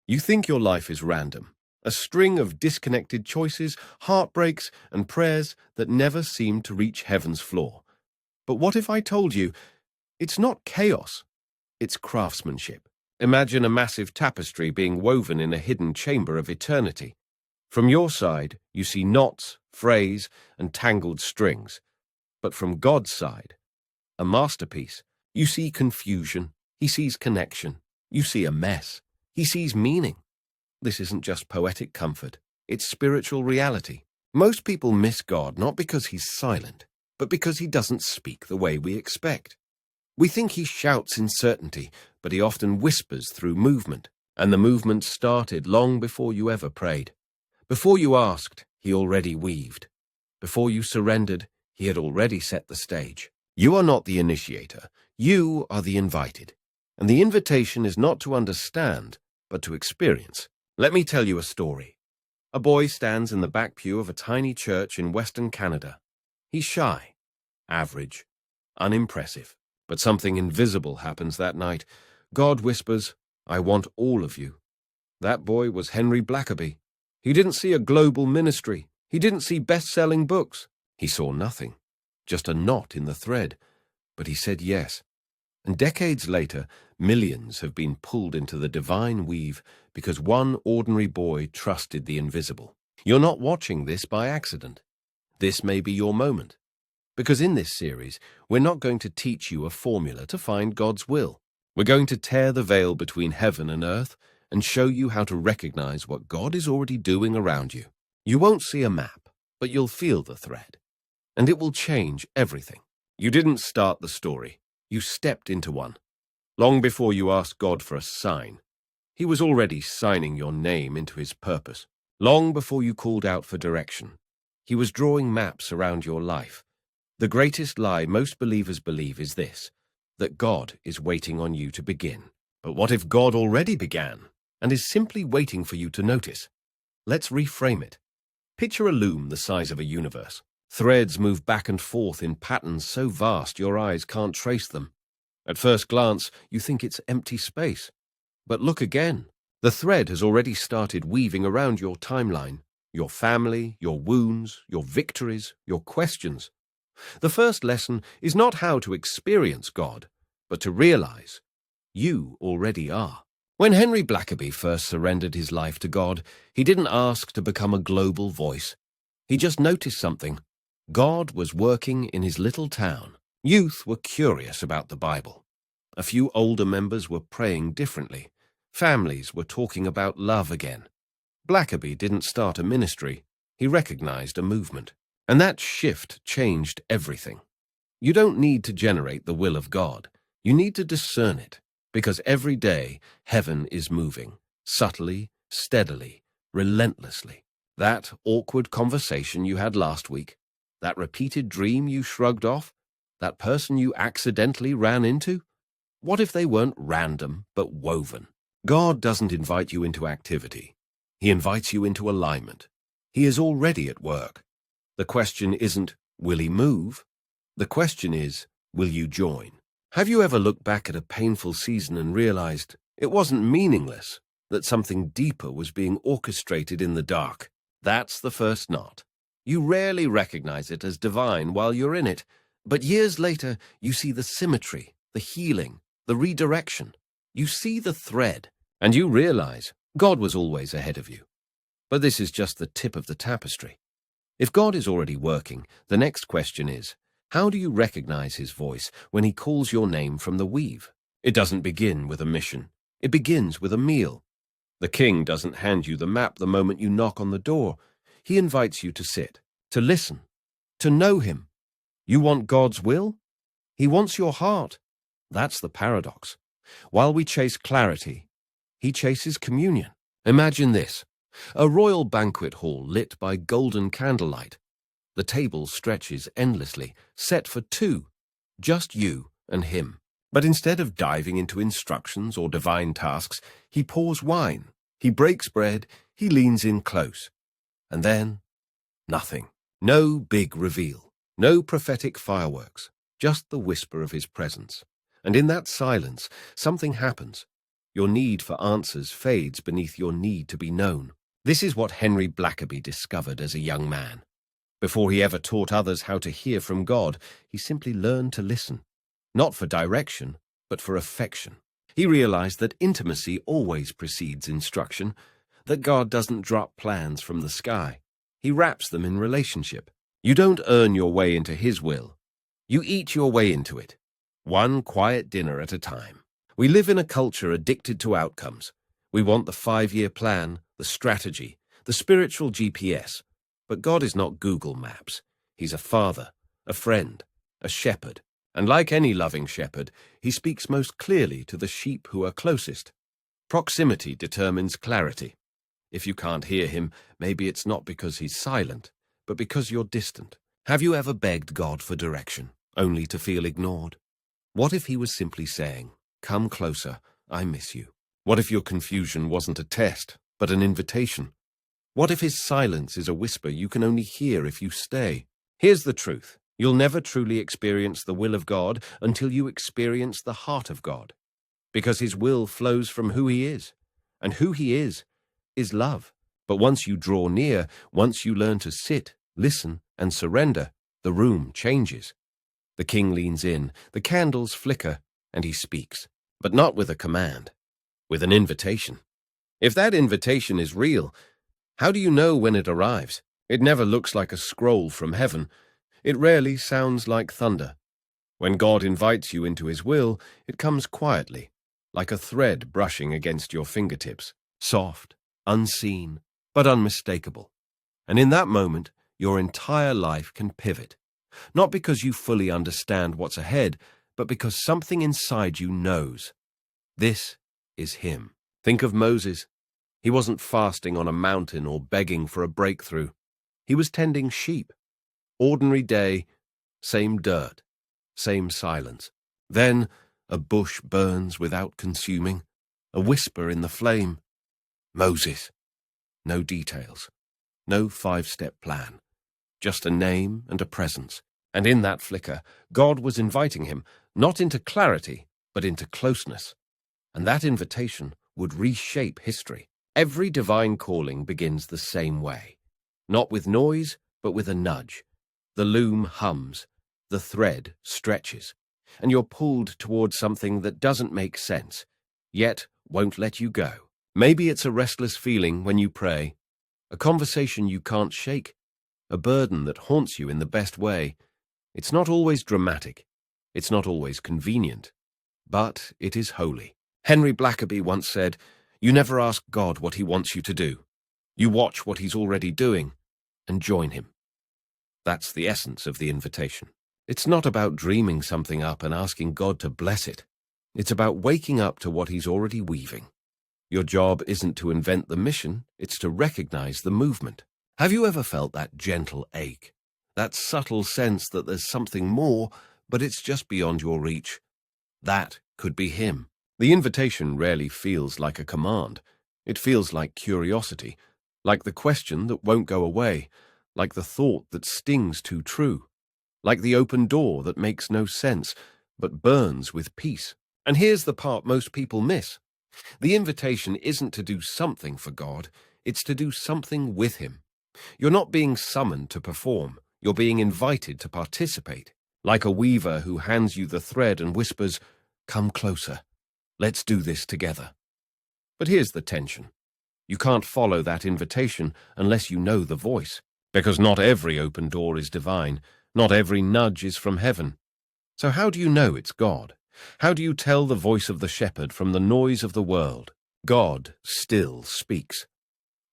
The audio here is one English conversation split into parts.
You think your life is random, a string of disconnected choices, heartbreaks, and prayers that never seem to reach heaven's floor. But what if I told you it's not chaos, it's craftsmanship? Imagine a massive tapestry being woven in a hidden chamber of eternity. From your side, you see knots, frays, and tangled strings. But from God's side, a masterpiece, you see confusion, he sees connection, you see a mess, he sees meaning. This isn't just poetic comfort, it's spiritual reality. Most people miss God not because he's silent, but because he doesn't speak the way we expect. We think he shouts in certainty, but he often whispers through movement, and the movement started long before you ever prayed. Before you asked, he already weaved. Before you surrendered, he had already set the stage. You are not the initiator, you are the invited. And the invitation is not to understand, but to experience. Let me tell you a story. A boy stands in the back pew of a tiny church in Western Canada. He's shy, average, unimpressive. But something invisible happens that night. God whispers, "I want all of you." That boy was Henry Blackaby. He didn't see a global ministry. He didn't see best-selling books. He saw nothing, just a knot in the thread. But he said yes. And decades later, millions have been pulled into the divine weave because one ordinary boy trusted the invisible. You're not watching this by accident. This may be your moment. Because in this series, we're not going to teach you a formula to find God's will. We're going to tear the veil between heaven and earth and show you how to recognize what God is already doing around you. You won't see a map, but you'll feel the thread. And it will change everything. You didn't start the story. You stepped into one. Long before you asked God for a sign, he was already signing your name into his purpose. Long before you called out for direction, he was drawing maps around your life. The greatest lie most believers believe is this, that God is waiting on you to begin. But what if God already began and is simply waiting for you to notice? Let's reframe it. Picture a loom the size of a universe. Threads move back and forth in patterns so vast your eyes can't trace them. At first glance, you think it's empty space. But look again. The thread has already started weaving around your timeline, your family, your wounds, your victories, your questions. The first lesson is not how to experience God, but to realize you already are. When Henry Blackaby first surrendered his life to God, he didn't ask to become a global voice. He just noticed something. God was working in his little town. Youth were curious about the Bible. A few older members were praying differently. Families were talking about love again. Blackaby didn't start a ministry. He recognized a movement. And that shift changed everything. You don't need to generate the will of God. You need to discern it, because every day heaven is moving, subtly, steadily, relentlessly. That awkward conversation you had last week, that repeated dream you shrugged off, that person you accidentally ran into, what if they weren't random but woven? God doesn't invite you into activity. He invites you into alignment. He is already at work. The question isn't, will he move? The question is, will you join? Have you ever looked back at a painful season and realized it wasn't meaningless, that something deeper was being orchestrated in the dark? That's the first knot. You rarely recognize it as divine while you're in it, but years later you see the symmetry, the healing, the redirection. You see the thread, and you realize God was always ahead of you. But this is just the tip of the tapestry. If God is already working, the next question is, how do you recognize his voice when he calls your name from the weave? It doesn't begin with a mission. It begins with a meal. The king doesn't hand you the map the moment you knock on the door. He invites you to sit, to listen, to know him. You want God's will? He wants your heart. That's the paradox. While we chase clarity, he chases communion. Imagine this. A royal banquet hall lit by golden candlelight. The table stretches endlessly, set for two, just you and him. But instead of diving into instructions or divine tasks, he pours wine, he breaks bread, he leans in close. And then, nothing. No big reveal, no prophetic fireworks, just the whisper of his presence. And in that silence, something happens. Your need for answers fades beneath your need to be known. This is what Henry Blackaby discovered as a young man. Before he ever taught others how to hear from God, he simply learned to listen, not for direction, but for affection. He realized that intimacy always precedes instruction, that God doesn't drop plans from the sky. He wraps them in relationship. You don't earn your way into His will. You eat your way into it, one quiet dinner at a time. We live in a culture addicted to outcomes. We want the 5-year plan, the strategy, the spiritual GPS. But God is not Google Maps. He's a father, a friend, a shepherd. And like any loving shepherd, He speaks most clearly to the sheep who are closest. Proximity determines clarity. If you can't hear Him, maybe it's not because He's silent, but because you're distant. Have you ever begged God for direction, only to feel ignored? What if He was simply saying, "Come closer, I miss you"? What if your confusion wasn't a test, but an invitation? What if His silence is a whisper you can only hear if you stay? Here's the truth. You'll never truly experience the will of God until you experience the heart of God, because His will flows from who He is, and who He is love. But once you draw near, once you learn to sit, listen, and surrender, the room changes. The king leans in, the candles flicker, and he speaks, but not with a command, with an invitation. If that invitation is real, how do you know when it arrives? It never looks like a scroll from heaven. It rarely sounds like thunder. When God invites you into His will, it comes quietly, like a thread brushing against your fingertips, soft, unseen, but unmistakable. And in that moment, your entire life can pivot, not because you fully understand what's ahead, but because something inside you knows. This is Him. Think of Moses. He wasn't fasting on a mountain or begging for a breakthrough. He was tending sheep. Ordinary day, same dirt, same silence. Then a bush burns without consuming, a whisper in the flame. Moses. No details, no 5-step plan, just a name and a presence. And in that flicker, God was inviting him, not into clarity, but into closeness. And that invitation would reshape history. Every divine calling begins the same way, not with noise, but with a nudge. The loom hums, the thread stretches, and you're pulled towards something that doesn't make sense, yet won't let you go. Maybe it's a restless feeling when you pray, a conversation you can't shake, a burden that haunts you in the best way. It's not always dramatic, it's not always convenient, but it is holy. Henry Blackaby once said, "You never ask God what He wants you to do. You watch what He's already doing and join Him." That's the essence of the invitation. It's not about dreaming something up and asking God to bless it. It's about waking up to what He's already weaving. Your job isn't to invent the mission, it's to recognize the movement. Have you ever felt that gentle ache? That subtle sense that there's something more, but it's just beyond your reach? That could be Him. The invitation rarely feels like a command. It feels like curiosity, like the question that won't go away, like the thought that stings too true, like the open door that makes no sense, but burns with peace. And here's the part most people miss. The invitation isn't to do something for God, it's to do something with Him. You're not being summoned to perform, you're being invited to participate, like a weaver who hands you the thread and whispers, "Come closer, let's do this together." But here's the tension. You can't follow that invitation unless you know the voice, because not every open door is divine, not every nudge is from heaven. So how do you know it's God? How do you tell the voice of the shepherd from the noise of the world? God still speaks,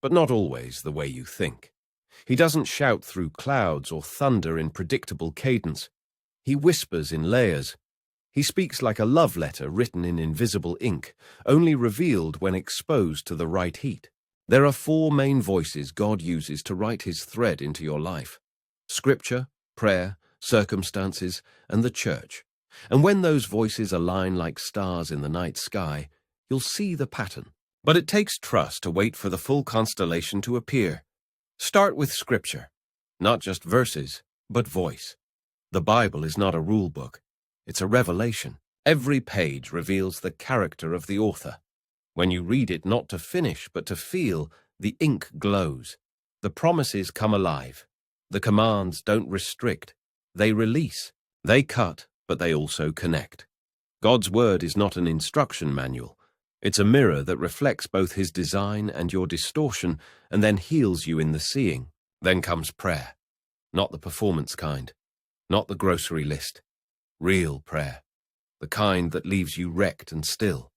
but not always the way you think. He doesn't shout through clouds or thunder in predictable cadence. He whispers in layers. He speaks like a love letter written in invisible ink, only revealed when exposed to the right heat. There are 4 main voices God uses to write His thread into your life: Scripture, prayer, circumstances, and the church. And when those voices align like stars in the night sky, you'll see the pattern. But it takes trust to wait for the full constellation to appear. Start with Scripture, not just verses, but voice. The Bible is not a rule book. It's a revelation. Every page reveals the character of the author. When you read it not to finish, but to feel, the ink glows. The promises come alive. The commands don't restrict. They release. They cut, but they also connect. God's word is not an instruction manual. It's a mirror that reflects both his design and your distortion, and then heals you in the seeing. Then comes prayer. Not the performance kind. Not the grocery list. Real prayer. The kind that leaves you wrecked and still.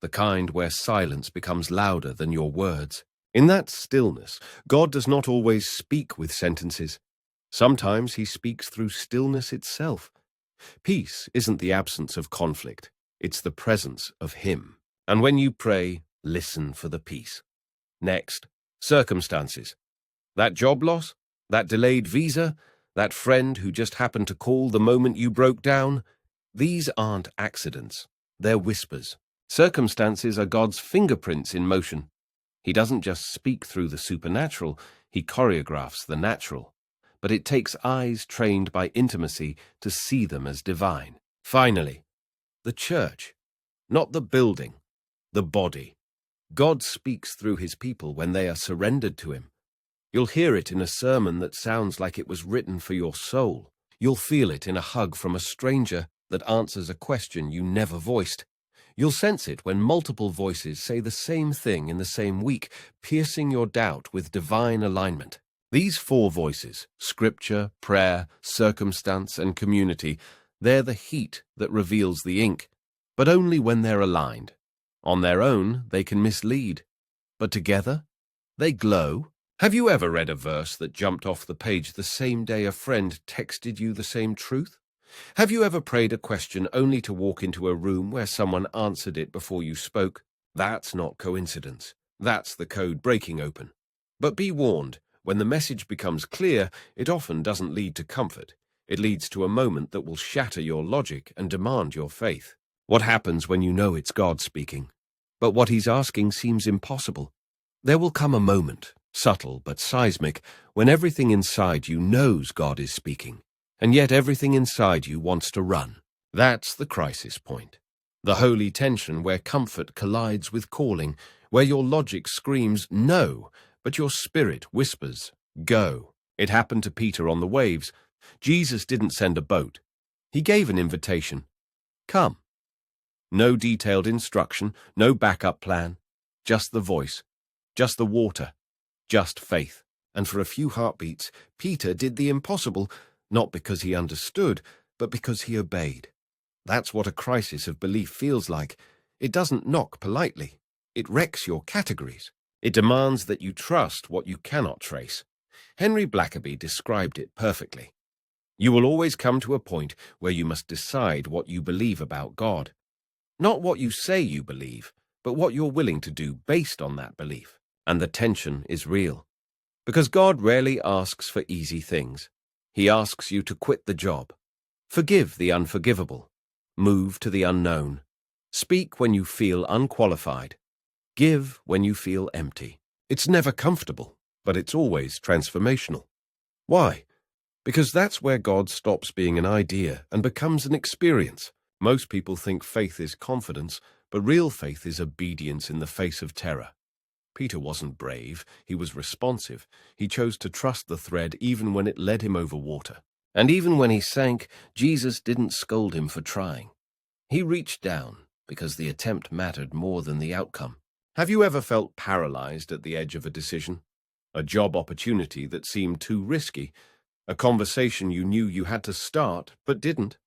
The kind where silence becomes louder than your words. In that stillness, God does not always speak with sentences. Sometimes he speaks through stillness itself. Peace isn't the absence of conflict. It's the presence of him. And when you pray, listen for the peace. Next, circumstances. That job loss? That delayed visa? That friend who just happened to call the moment you broke down? These aren't accidents. They're whispers. Circumstances are God's fingerprints in motion. He doesn't just speak through the supernatural, he choreographs the natural. But it takes eyes trained by intimacy to see them as divine. Finally, the church. Not the building, the body. God speaks through his people when they are surrendered to him. You'll hear it in a sermon that sounds like it was written for your soul. You'll feel it in a hug from a stranger that answers a question you never voiced. You'll sense it when multiple voices say the same thing in the same week, piercing your doubt with divine alignment. These four voices, scripture, prayer, circumstance, and community, they're the heat that reveals the ink, but only when they're aligned. On their own, they can mislead, but together, they glow. Have you ever read a verse that jumped off the page the same day a friend texted you the same truth? Have you ever prayed a question only to walk into a room where someone answered it before you spoke? That's not coincidence. That's the code breaking open. But be warned, when the message becomes clear, it often doesn't lead to comfort. It leads to a moment that will shatter your logic and demand your faith. What happens when you know it's God speaking? But what he's asking seems impossible. There will come a moment, subtle but seismic, when everything inside you knows God is speaking, and yet everything inside you wants to run. That's the crisis point. The holy tension where comfort collides with calling, where your logic screams no, but your spirit whispers go. It happened to Peter on the waves. Jesus didn't send a boat. He gave an invitation. Come. No detailed instruction, no backup plan, just the voice, just the water, just faith. And for a few heartbeats, Peter did the impossible, not because he understood, but because he obeyed. That's what a crisis of belief feels like. It doesn't knock politely. It wrecks your categories. It demands that you trust what you cannot trace. Henry Blackaby described it perfectly. You will always come to a point where you must decide what you believe about God. Not what you say you believe, but what you're willing to do based on that belief. And the tension is real. Because God rarely asks for easy things. He asks you to quit the job, forgive the unforgivable, move to the unknown, speak when you feel unqualified, give when you feel empty. It's never comfortable, but it's always transformational. Why? Because that's where God stops being an idea and becomes an experience. Most people think faith is confidence, but real faith is obedience in the face of terror. Peter wasn't brave, he was responsive. He chose to trust the thread even when it led him over water. And even when he sank, Jesus didn't scold him for trying. He reached down because the attempt mattered more than the outcome. Have you ever felt paralyzed at the edge of a decision? A job opportunity that seemed too risky? A conversation you knew you had to start but didn't?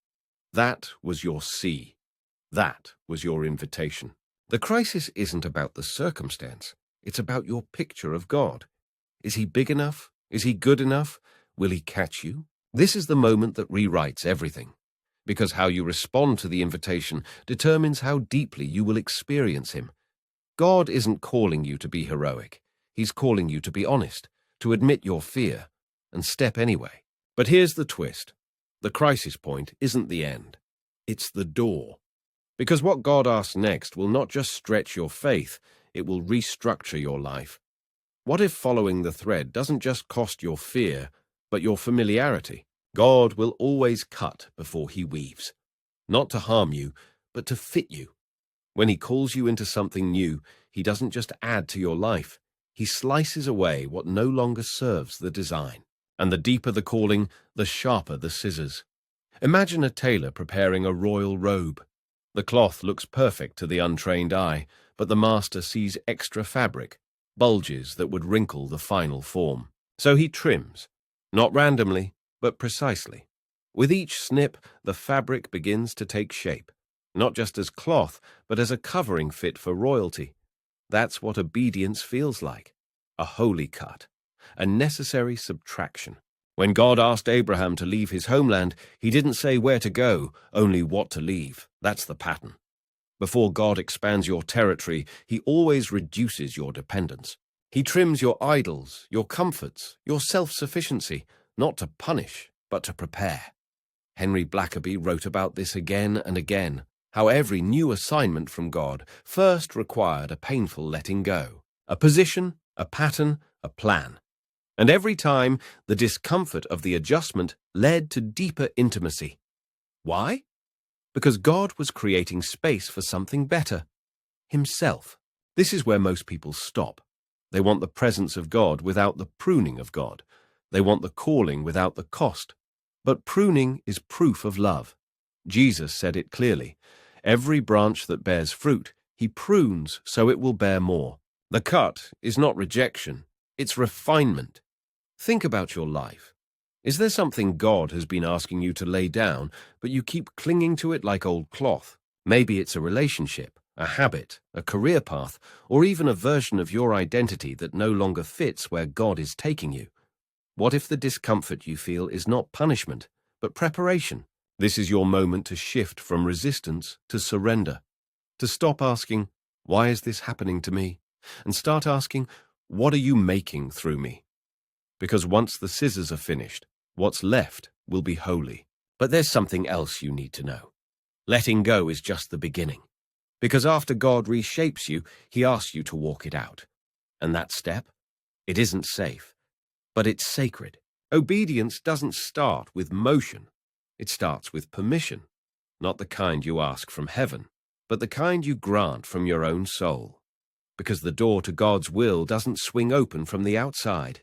That was your C. That was your invitation. The crisis isn't about the circumstance. It's about your picture of God. Is he big enough? Is he good enough? Will he catch you? This is the moment that rewrites everything. Because how you respond to the invitation determines how deeply you will experience him. God isn't calling you to be heroic. He's calling you to be honest, to admit your fear, and step anyway. But here's the twist. The crisis point isn't the end. It's the door. Because what God asks next will not just stretch your faith, it will restructure your life. What if following the thread doesn't just cost your fear, but your familiarity? God will always cut before he weaves. Not to harm you, but to fit you. When he calls you into something new, he doesn't just add to your life. He slices away what no longer serves the design. And the deeper the calling, the sharper the scissors. Imagine a tailor preparing a royal robe. The cloth looks perfect to the untrained eye, but the master sees extra fabric, bulges that would wrinkle the final form. So he trims, not randomly, but precisely. With each snip, the fabric begins to take shape, not just as cloth, but as a covering fit for royalty. That's what obedience feels like, a holy cut, a necessary subtraction. When God asked Abraham to leave his homeland, he didn't say where to go, only what to leave. That's the pattern. Before God expands your territory, he always reduces your dependence. He trims your idols, your comforts, your self-sufficiency, not to punish, but to prepare. Henry Blackaby wrote about this again and again, how every new assignment from God first required a painful letting go, a position, a pattern, a plan. And every time, the discomfort of the adjustment led to deeper intimacy. Why? Because God was creating space for something better, himself. This is where most people stop. They want the presence of God without the pruning of God. They want the calling without the cost. But pruning is proof of love. Jesus said it clearly. Every branch that bears fruit, he prunes so it will bear more. The cut is not rejection, it's refinement. Think about your life. Is there something God has been asking you to lay down, but you keep clinging to it like old cloth? Maybe it's a relationship, a habit, a career path, or even a version of your identity that no longer fits where God is taking you. What if the discomfort you feel is not punishment, but preparation? This is your moment to shift from resistance to surrender, to stop asking, "Why is this happening to me?" and start asking, "What are you making through me?" Because once the scissors are finished, what's left will be holy. But there's something else you need to know. Letting go is just the beginning. Because after God reshapes you, he asks you to walk it out. And that step? It isn't safe, but it's sacred. Obedience doesn't start with motion. It starts with permission. Not the kind you ask from heaven, but the kind you grant from your own soul. Because the door to God's will doesn't swing open from the outside.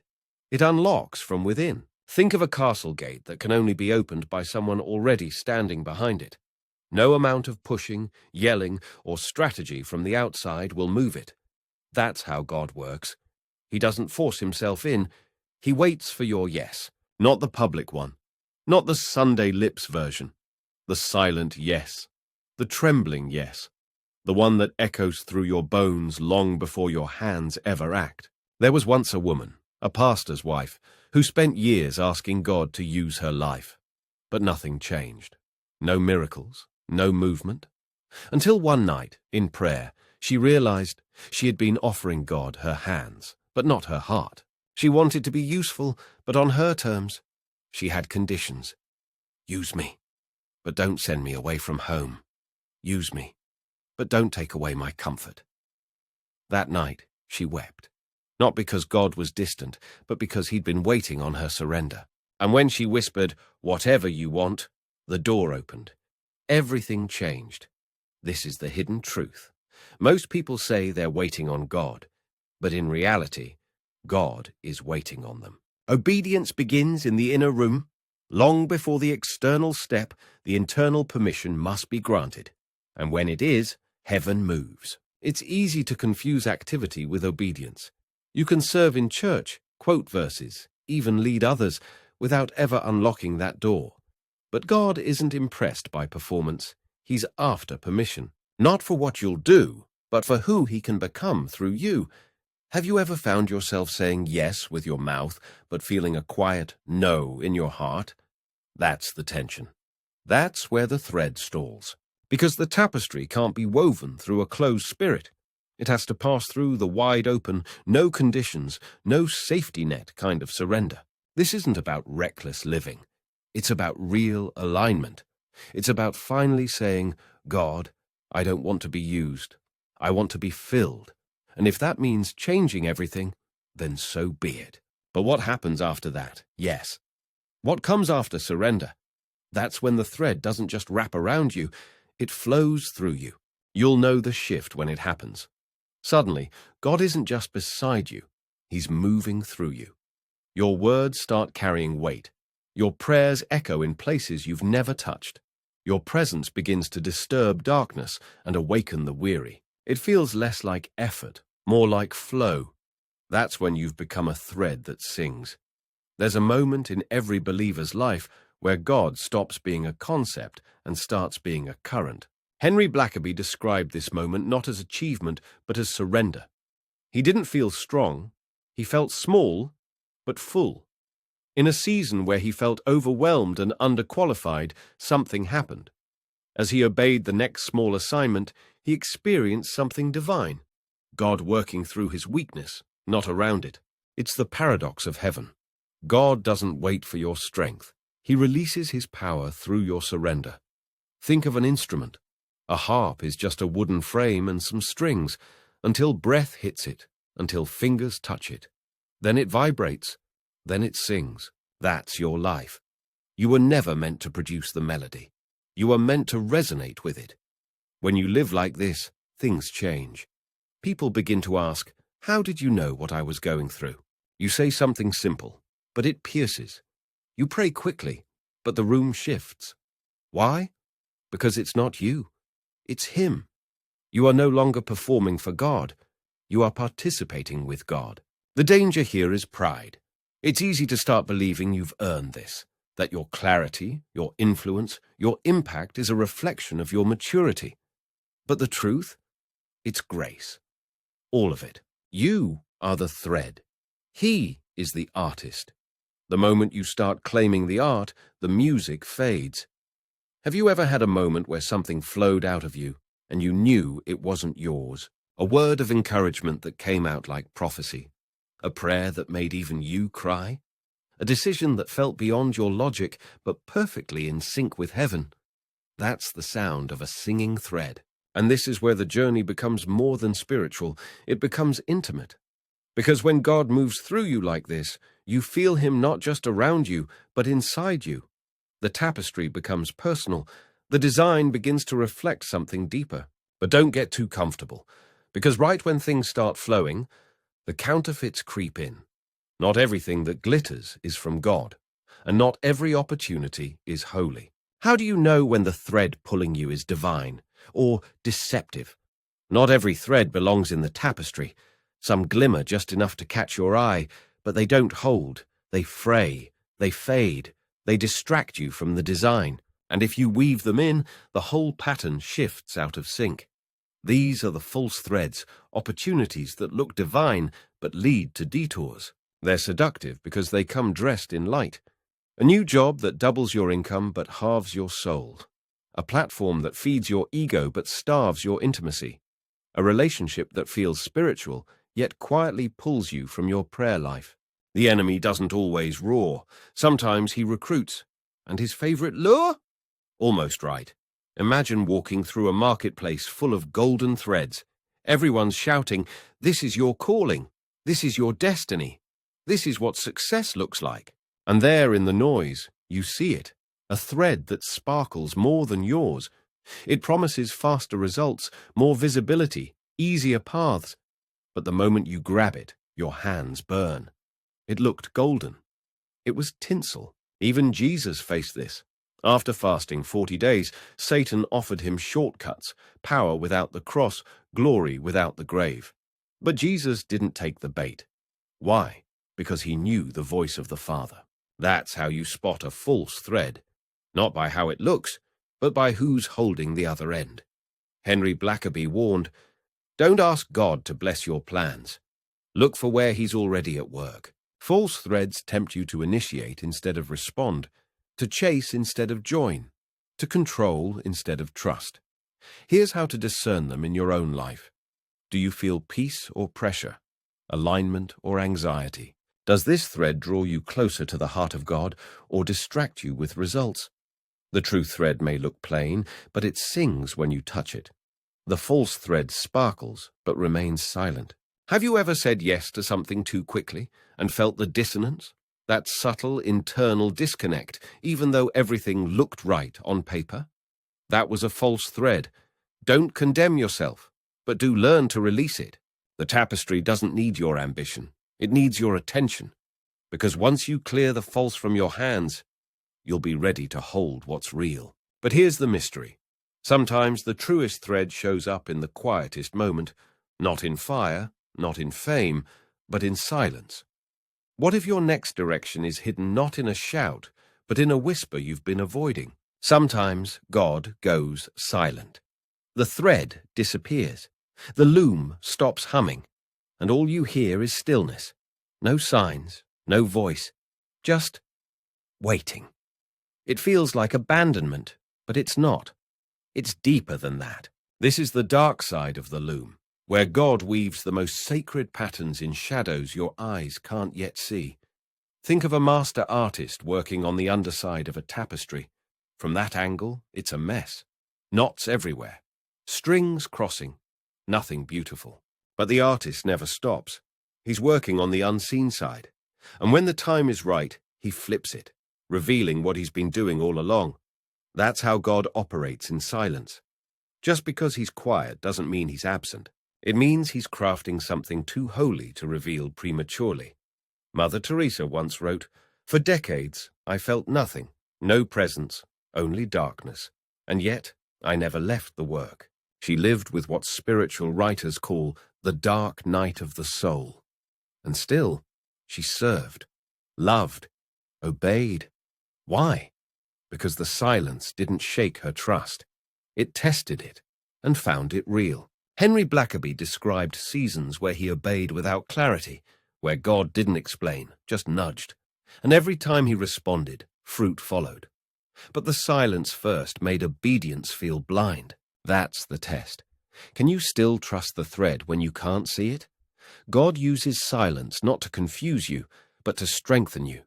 It unlocks from within. Think of a castle gate that can only be opened by someone already standing behind it. No amount of pushing, yelling, or strategy from the outside will move it. That's how God works. He doesn't force himself in. He waits for your yes, not the public one, not the Sunday lips version, the silent yes, the trembling yes, the one that echoes through your bones long before your hands ever act. There was once a woman, a pastor's wife, who spent years asking God to use her life. But nothing changed. No miracles, no movement. Until one night, in prayer, she realized she had been offering God her hands, but not her heart. She wanted to be useful, but on her terms. She had conditions. Use me, but don't send me away from home. Use me, but don't take away my comfort. That night, she wept. Not because God was distant, but because he'd been waiting on her surrender. And when she whispered, "Whatever you want," the door opened. Everything changed. This is the hidden truth. Most people say they're waiting on God, but in reality, God is waiting on them. Obedience begins in the inner room. Long before the external step, the internal permission must be granted. And when it is, heaven moves. It's easy to confuse activity with obedience. You can serve in church, quote verses, even lead others, without ever unlocking that door. But God isn't impressed by performance. He's after permission. Not for what you'll do, but for who he can become through you. Have you ever found yourself saying yes with your mouth, but feeling a quiet no in your heart? That's the tension. That's where the thread stalls. Because the tapestry can't be woven through a closed spirit. It has to pass through the wide-open, no conditions, no safety net kind of surrender. This isn't about reckless living. It's about real alignment. It's about finally saying, "God, I don't want to be used. I want to be filled. And if that means changing everything, then so be it." But what happens after that? Yes. What comes after surrender? That's when the thread doesn't just wrap around you, it flows through you. You'll know the shift when it happens. Suddenly, God isn't just beside you, He's moving through you. Your words start carrying weight. Your prayers echo in places you've never touched. Your presence begins to disturb darkness and awaken the weary. It feels less like effort, more like flow. That's when you've become a thread that sings. There's a moment in every believer's life where God stops being a concept and starts being a current. Henry Blackaby described this moment not as achievement, but as surrender. He didn't feel strong. He felt small, but full. In a season where he felt overwhelmed and underqualified, something happened. As he obeyed the next small assignment, he experienced something divine. God working through his weakness, not around it. It's the paradox of heaven. God doesn't wait for your strength. He releases his power through your surrender. Think of an instrument. A harp is just a wooden frame and some strings, until breath hits it, until fingers touch it. Then it vibrates, then it sings. That's your life. You were never meant to produce the melody. You were meant to resonate with it. When you live like this, things change. People begin to ask, "How did you know what I was going through?" You say something simple, but it pierces. You pray quickly, but the room shifts. Why? Because it's not you. It's Him. You are no longer performing for God. You are participating with God. The danger here is pride. It's easy to start believing you've earned this, that your clarity, your influence, your impact is a reflection of your maturity. But the truth? It's grace. All of it. You are the thread. He is the artist. The moment you start claiming the art, the music fades. Have you ever had a moment where something flowed out of you and you knew it wasn't yours? A word of encouragement that came out like prophecy? A prayer that made even you cry? A decision that felt beyond your logic but perfectly in sync with heaven? That's the sound of a singing thread. And this is where the journey becomes more than spiritual. It becomes intimate. Because when God moves through you like this, you feel Him not just around you, but inside you. The tapestry becomes personal. The design begins to reflect something deeper. But don't get too comfortable, because right when things start flowing, the counterfeits creep in. Not everything that glitters is from God, and not every opportunity is holy. How do you know when the thread pulling you is divine or deceptive? Not every thread belongs in the tapestry. Some glimmer just enough to catch your eye, but they don't hold. They fray. They fade. They distract you from the design. And if you weave them in, the whole pattern shifts out of sync. These are the false threads, opportunities that look divine but lead to detours. They're seductive because they come dressed in light. A new job that doubles your income but halves your soul. A platform that feeds your ego but starves your intimacy. A relationship that feels spiritual yet quietly pulls you from your prayer life. The enemy doesn't always roar. Sometimes he recruits. And his favorite lure? Almost right. Imagine walking through a marketplace full of golden threads. Everyone's shouting, "This is your calling. This is your destiny. This is what success looks like." And there in the noise, you see it. A thread that sparkles more than yours. It promises faster results, more visibility, easier paths. But the moment you grab it, your hands burn. It looked golden. It was tinsel. Even Jesus faced this. After fasting 40 days, Satan offered him shortcuts, power without the cross, glory without the grave. But Jesus didn't take the bait. Why? Because he knew the voice of the Father. That's how you spot a false thread. Not by how it looks, but by who's holding the other end. Henry Blackaby warned, "Don't ask God to bless your plans. Look for where He's already at work." False threads tempt you to initiate instead of respond, to chase instead of join, to control instead of trust. Here's how to discern them in your own life. Do you feel peace or pressure, alignment or anxiety? Does this thread draw you closer to the heart of God or distract you with results? The true thread may look plain, but it sings when you touch it. The false thread sparkles but remains silent. Have you ever said yes to something too quickly and felt the dissonance? That subtle internal disconnect, even though everything looked right on paper? That was a false thread. Don't condemn yourself, but do learn to release it. The tapestry doesn't need your ambition. It needs your attention. Because once you clear the false from your hands, you'll be ready to hold what's real. But here's the mystery. Sometimes the truest thread shows up in the quietest moment, not in fire, not in fame, but in silence. What if your next direction is hidden not in a shout, but in a whisper you've been avoiding? Sometimes God goes silent. The thread disappears. The loom stops humming, and all you hear is stillness. No signs, no voice, just waiting. It feels like abandonment, but it's not. It's deeper than that. This is the dark side of the loom, where God weaves the most sacred patterns in shadows your eyes can't yet see. Think of a master artist working on the underside of a tapestry. From that angle, it's a mess. Knots everywhere. Strings crossing. Nothing beautiful. But the artist never stops. He's working on the unseen side. And when the time is right, he flips it, revealing what he's been doing all along. That's how God operates in silence. Just because he's quiet doesn't mean he's absent. It means he's crafting something too holy to reveal prematurely. Mother Teresa once wrote, "For decades, I felt nothing, no presence, only darkness. And yet, I never left the work." She lived with what spiritual writers call the dark night of the soul. And still, she served, loved, obeyed. Why? Because the silence didn't shake her trust. It tested it and found it real. Henry Blackaby described seasons where he obeyed without clarity, where God didn't explain, just nudged. And every time he responded, fruit followed. But the silence first made obedience feel blind. That's the test. Can you still trust the thread when you can't see it? God uses silence not to confuse you, but to strengthen you.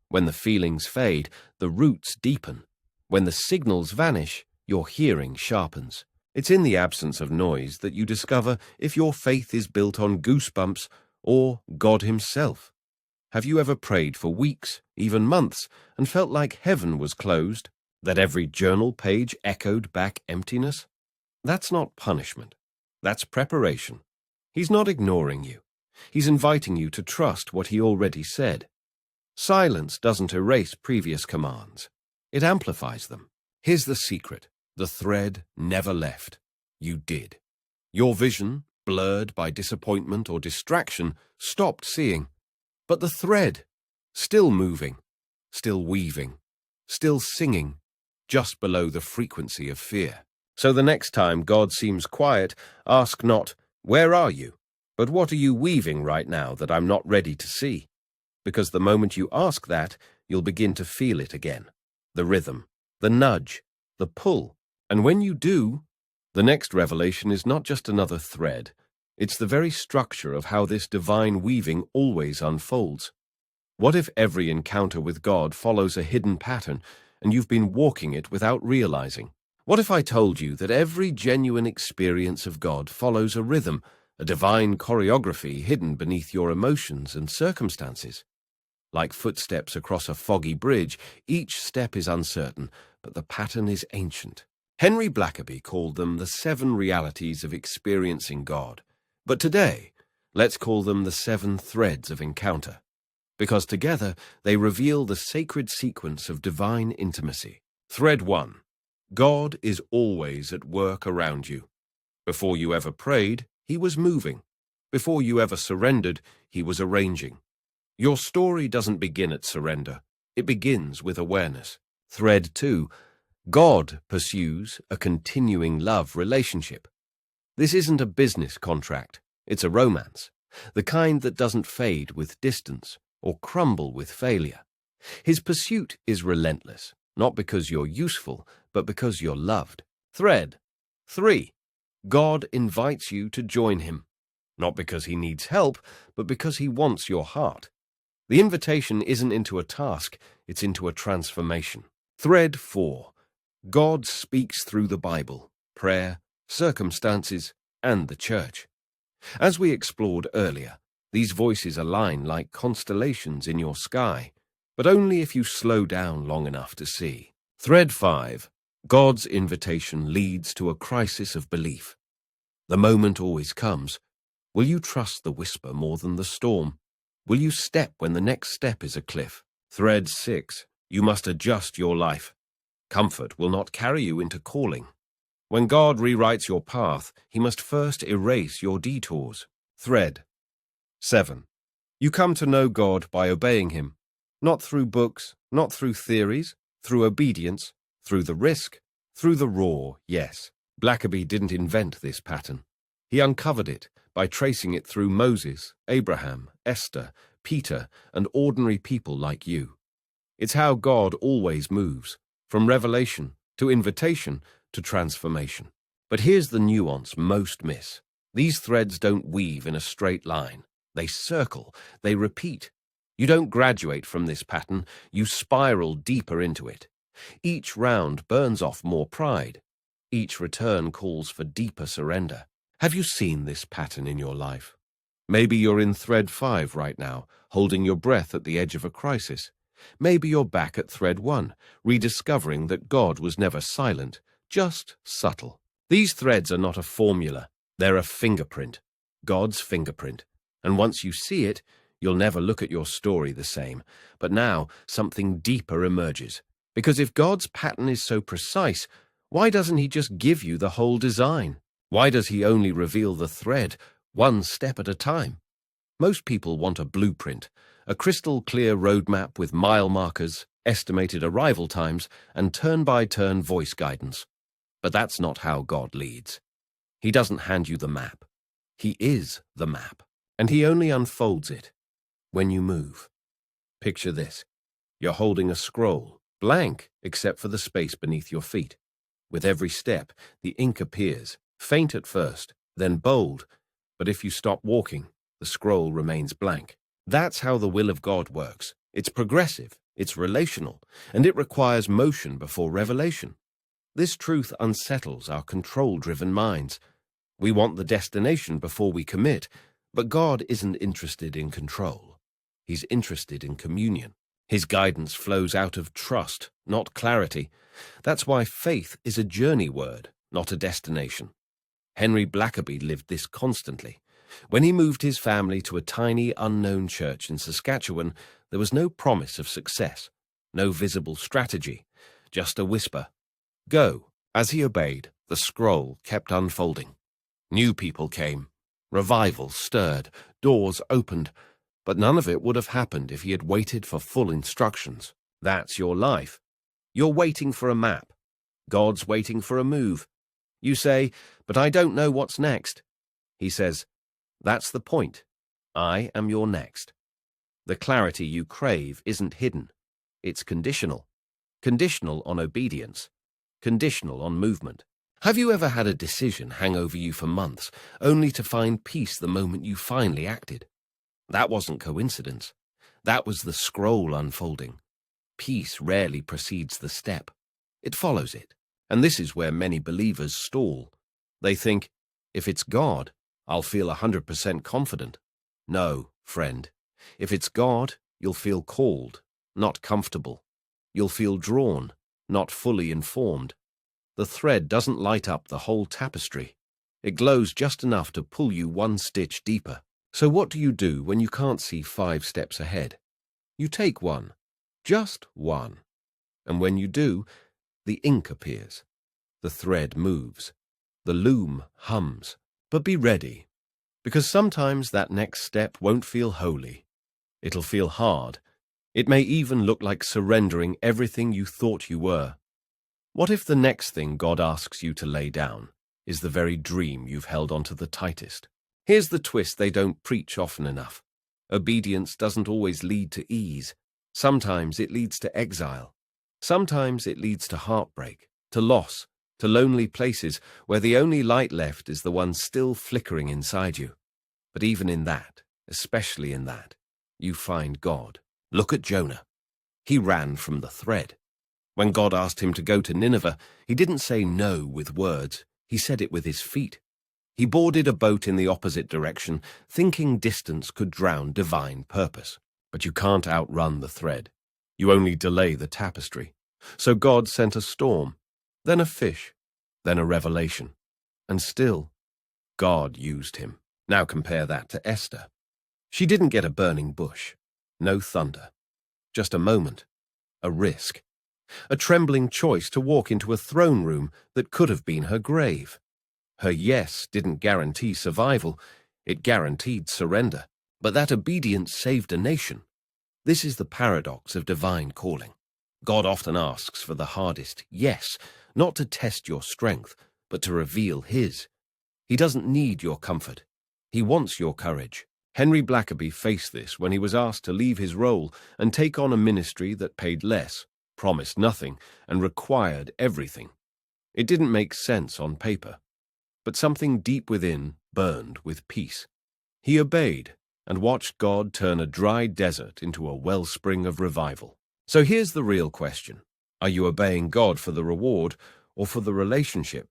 When the feelings fade, the roots deepen. When the signals vanish, your hearing sharpens. It's in the absence of noise that you discover if your faith is built on goosebumps or God himself. Have you ever prayed for weeks, even months, and felt like heaven was closed, that every journal page echoed back emptiness? That's not punishment. That's preparation. He's not ignoring you. He's inviting you to trust what he already said. Silence doesn't erase previous commands. It amplifies them. Here's the secret. The thread never left. You did. Your vision, blurred by disappointment or distraction, stopped seeing. But the thread, still moving, still weaving, still singing, just below the frequency of fear. So the next time God seems quiet, ask not, "Where are you?" but "What are you weaving right now that I'm not ready to see?" Because the moment you ask that, you'll begin to feel it again. The rhythm, the nudge, the pull. And when you do, the next revelation is not just another thread. It's the very structure of how this divine weaving always unfolds. What if every encounter with God follows a hidden pattern, and you've been walking it without realizing? What if I told you that every genuine experience of God follows a rhythm, a divine choreography hidden beneath your emotions and circumstances? Like footsteps across a foggy bridge, each step is uncertain, but the pattern is ancient. Henry Blackaby called them the 7 realities of experiencing God. But today, let's call them the 7 threads of encounter, because together they reveal the sacred sequence of divine intimacy. Thread 1. God is always at work around you. Before you ever prayed, he was moving. Before you ever surrendered, he was arranging. Your story doesn't begin at surrender. It begins with awareness. Thread 2. God pursues a continuing love relationship. This isn't a business contract. It's a romance, the kind that doesn't fade with distance or crumble with failure. His pursuit is relentless, not because you're useful, but because you're loved. Thread 3. God invites you to join him, not because he needs help, but because he wants your heart. The invitation isn't into a task, it's into a transformation. Thread 4. God speaks through the Bible, prayer, circumstances, and the church. As we explored earlier, these voices align like constellations in your sky, but only if you slow down long enough to see. Thread 5. God's invitation leads to a crisis of belief. The moment always comes. Will you trust the whisper more than the storm? Will you step when the next step is a cliff? Thread 6. You must adjust your life. Comfort will not carry you into calling. When God rewrites your path, he must first erase your detours. Thread 7. You come to know God by obeying him, not through books, not through theories, through obedience, through the risk, through the raw yes. Blackaby didn't invent this pattern. He uncovered it by tracing it through Moses, Abraham, Esther, Peter, and ordinary people like you. It's how God always moves, from revelation to invitation to transformation. But here's the nuance most miss. These threads don't weave in a straight line. They circle, they repeat. You don't graduate from this pattern, you spiral deeper into it. Each round burns off more pride. Each return calls for deeper surrender. Have you seen this pattern in your life? Maybe you're in thread 5 right now, holding your breath at the edge of a crisis. Maybe you're back at thread 1, rediscovering that God was never silent, just subtle. These threads are not a formula, they're a fingerprint, God's fingerprint. And once you see it, you'll never look at your story the same. But now, something deeper emerges. Because if God's pattern is so precise, why doesn't he just give you the whole design? Why does he only reveal the thread, one step at a time? Most people want a blueprint, a crystal-clear roadmap with mile markers, estimated arrival times, and turn-by-turn voice guidance. But that's not how God leads. He doesn't hand you the map. He is the map, and he only unfolds it when you move. Picture this. You're holding a scroll, blank except for the space beneath your feet. With every step, the ink appears, faint at first, then bold, but if you stop walking, the scroll remains blank. That's how the will of God works. It's progressive, it's relational, and it requires motion before revelation. This truth unsettles our control-driven minds. We want the destination before we commit, but God isn't interested in control. He's interested in communion. His guidance flows out of trust, not clarity. That's why faith is a journey word, not a destination. Henry Blackaby lived this constantly. When he moved his family to a tiny, unknown church in Saskatchewan, there was no promise of success, no visible strategy, just a whisper. Go. As he obeyed, the scroll kept unfolding. New people came. Revival stirred. Doors opened. But none of it would have happened if he had waited for full instructions. That's your life. You're waiting for a map. God's waiting for a move. You say, but I don't know what's next. He says, that's the point. I am your next. The clarity you crave isn't hidden. It's conditional. Conditional on obedience. Conditional on movement. Have you ever had a decision hang over you for months, only to find peace the moment you finally acted? That wasn't coincidence. That was the scroll unfolding. Peace rarely precedes the step. It follows it. And this is where many believers stall. They think, if it's God, I'll feel 100% confident. No, friend. If it's God, you'll feel called, not comfortable. You'll feel drawn, not fully informed. The thread doesn't light up the whole tapestry. It glows just enough to pull you one stitch deeper. So what do you do when you can't see 5 steps ahead? You take one, just one. And when you do, the ink appears. The thread moves. The loom hums. But be ready, because sometimes that next step won't feel holy. It'll feel hard. It may even look like surrendering everything you thought you were. What if the next thing God asks you to lay down is the very dream you've held onto the tightest? Here's the twist they don't preach often enough. Obedience doesn't always lead to ease. Sometimes it leads to exile. Sometimes it leads to heartbreak, to loss, to lonely places where the only light left is the one still flickering inside you. But even in that, especially in that, you find God. Look at Jonah. He ran from the thread. When God asked him to go to Nineveh, he didn't say no with words. He said it with his feet. He boarded a boat in the opposite direction, thinking distance could drown divine purpose. But you can't outrun the thread. You only delay the tapestry. So God sent a storm. then a fish, then a revelation. And still, God used him. Now compare that to Esther. She didn't get a burning bush, no thunder, just a moment, a risk, a trembling choice to walk into a throne room that could have been her grave. Her yes didn't guarantee survival, it guaranteed surrender. But that obedience saved a nation. This is the paradox of divine calling. God often asks for the hardest yes, not to test your strength, but to reveal his. He doesn't need your comfort. He wants your courage. Henry Blackaby faced this when he was asked to leave his role and take on a ministry that paid less, promised nothing, and required everything. It didn't make sense on paper, but something deep within burned with peace. He obeyed and watched God turn a dry desert into a wellspring of revival. So here's the real question. Are you obeying God for the reward or for the relationship?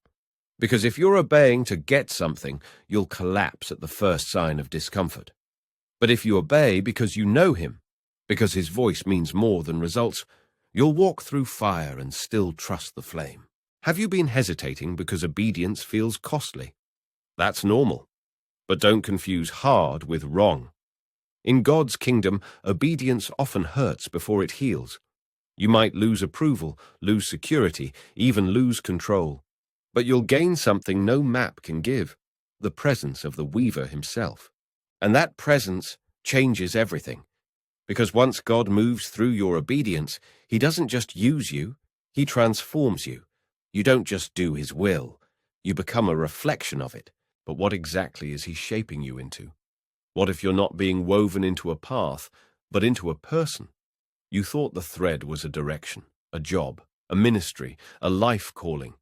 Because if you're obeying to get something, you'll collapse at the first sign of discomfort. But if you obey because you know him, because his voice means more than results, you'll walk through fire and still trust the flame. Have you been hesitating because obedience feels costly? That's normal. But don't confuse hard with wrong. In God's kingdom, obedience often hurts before it heals. You might lose approval, lose security, even lose control. But you'll gain something no map can give, the presence of the weaver himself. And that presence changes everything. Because once God moves through your obedience, he doesn't just use you, he transforms you. You don't just do his will, you become a reflection of it. But what exactly is he shaping you into? What if you're not being woven into a path, but into a person? You thought the thread was a direction, a job, a ministry, a life calling.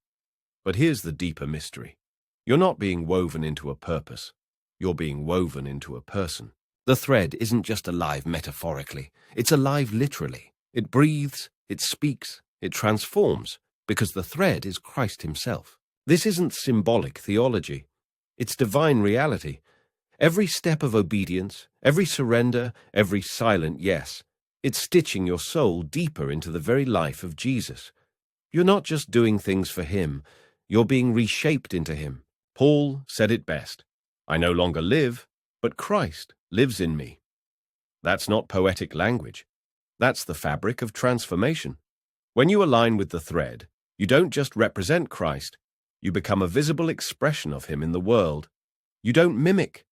But here's the deeper mystery. You're not being woven into a purpose. You're being woven into a person. The thread isn't just alive metaphorically. It's alive literally. It breathes, it speaks, it transforms, because the thread is Christ himself. This isn't symbolic theology. It's divine reality. Every step of obedience, every surrender, every silent yes, it's stitching your soul deeper into the very life of Jesus. You're not just doing things for him, you're being reshaped into him. Paul said it best. I no longer live, but Christ lives in me. That's not poetic language. That's the fabric of transformation. When you align with the thread, you don't just represent Christ, you become a visible expression of him in the world. You don't mimic,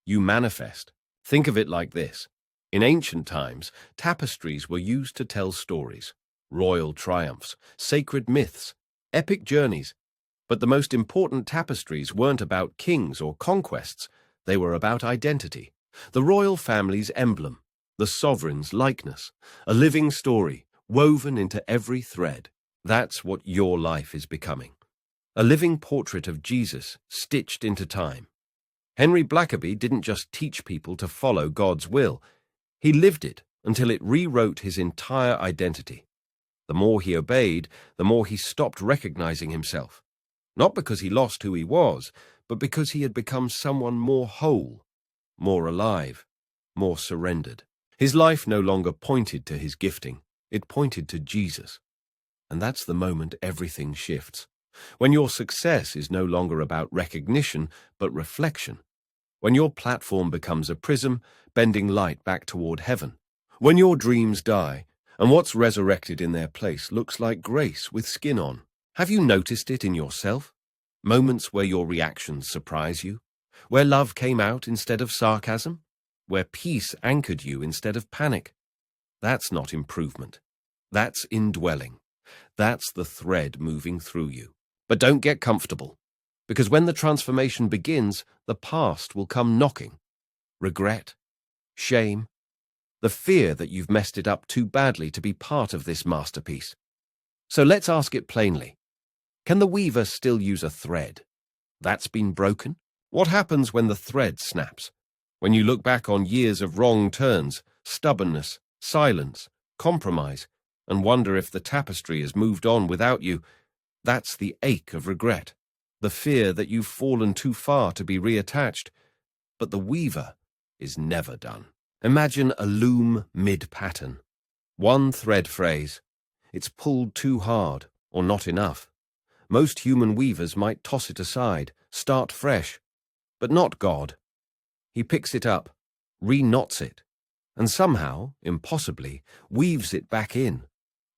you manifest. Think of it like this. In ancient times, tapestries were used to tell stories, royal triumphs, sacred myths, epic journeys. But the most important tapestries weren't about kings or conquests, they were about identity. The royal family's emblem, the sovereign's likeness, a living story woven into every thread. That's what your life is becoming. A living portrait of Jesus stitched into time. Henry Blackaby didn't just teach people to follow God's will. He lived it until it rewrote his entire identity. The more he obeyed, the more he stopped recognizing himself. Not because he lost who he was, but because he had become someone more whole, more alive, more surrendered. His life no longer pointed to his gifting, it pointed to Jesus. And that's the moment everything shifts. When your success is no longer about recognition, but reflection. When your platform becomes a prism, bending light back toward heaven. When your dreams die, and what's resurrected in their place looks like grace with skin on. Have you noticed it in yourself? Moments where your reactions surprise you? Where love came out instead of sarcasm? Where peace anchored you instead of panic? That's not improvement. That's indwelling. That's the thread moving through you. But don't get comfortable, because when the transformation begins, the past will come knocking. Regret, shame, the fear that you've messed it up too badly to be part of this masterpiece. So let's ask it plainly. Can the weaver still use a thread that's been broken? What happens when the thread snaps? When you look back on years of wrong turns, stubbornness, silence, compromise, and wonder if the tapestry has moved on without you, that's the ache of regret, the fear that you've fallen too far to be reattached. But the weaver is never done. Imagine a loom mid-pattern. One thread phrase. It's pulled too hard or not enough. Most human weavers might toss it aside, start fresh. But not God. He picks it up, re-knots it, and somehow, impossibly, weaves it back in.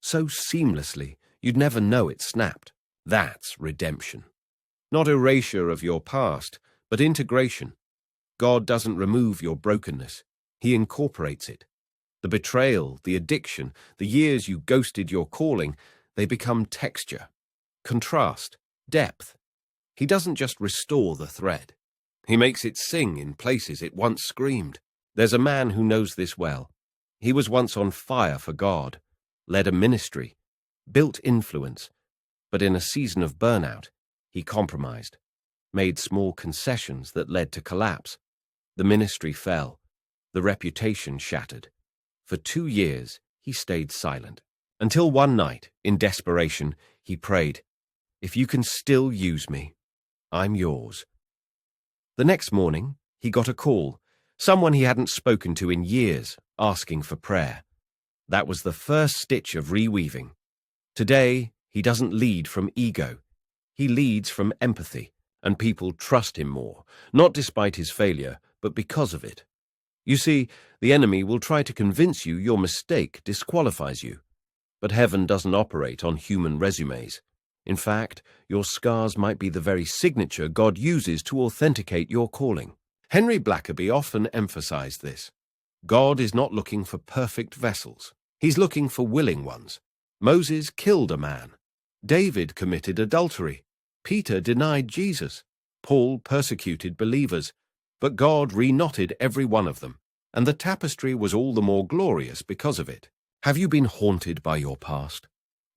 So seamlessly, you'd never know it snapped. That's redemption. Not erasure of your past, but integration. God doesn't remove your brokenness. He incorporates it. The betrayal, the addiction, the years you ghosted your calling, they become texture, contrast, depth. He doesn't just restore the thread. He makes it sing in places it once screamed. There's a man who knows this well. He was once on fire for God, led a ministry, built influence, but in a season of burnout, he compromised, made small concessions that led to collapse. The ministry fell, the reputation shattered. For 2 years, he stayed silent, until one night, in desperation, he prayed, "If you can still use me, I'm yours." The next morning, he got a call, someone he hadn't spoken to in years, asking for prayer. That was the first stitch of reweaving. Today, he doesn't lead from ego. He leads from empathy, and people trust him more, not despite his failure, but because of it. You see, the enemy will try to convince you your mistake disqualifies you. But heaven doesn't operate on human resumes. In fact, your scars might be the very signature God uses to authenticate your calling. Henry Blackaby often emphasized this. God is not looking for perfect vessels. He's looking for willing ones. Moses killed a man. David committed adultery. Peter denied Jesus. Paul persecuted believers. But God reknotted every one of them, and the tapestry was all the more glorious because of it. Have you been haunted by your past?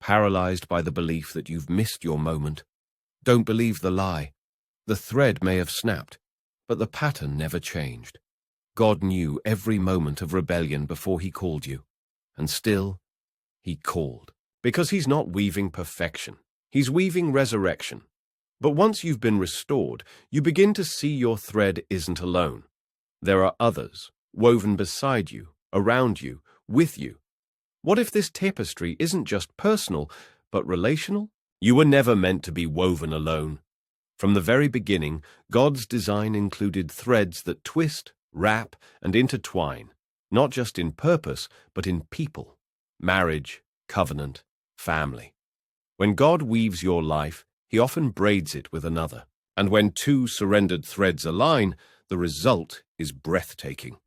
Paralyzed by the belief that you've missed your moment? Don't believe the lie. The thread may have snapped, but the pattern never changed. God knew every moment of rebellion before he called you, and still, he called. Because he's not weaving perfection. He's weaving resurrection. But once you've been restored, you begin to see your thread isn't alone. There are others, woven beside you, around you, with you. What if this tapestry isn't just personal, but relational? You were never meant to be woven alone. From the very beginning, God's design included threads that twist, wrap, and intertwine, not just in purpose, but in people, marriage, covenant, family. When God weaves your life, he often braids it with another. And when 2 surrendered threads align, the result is breathtaking.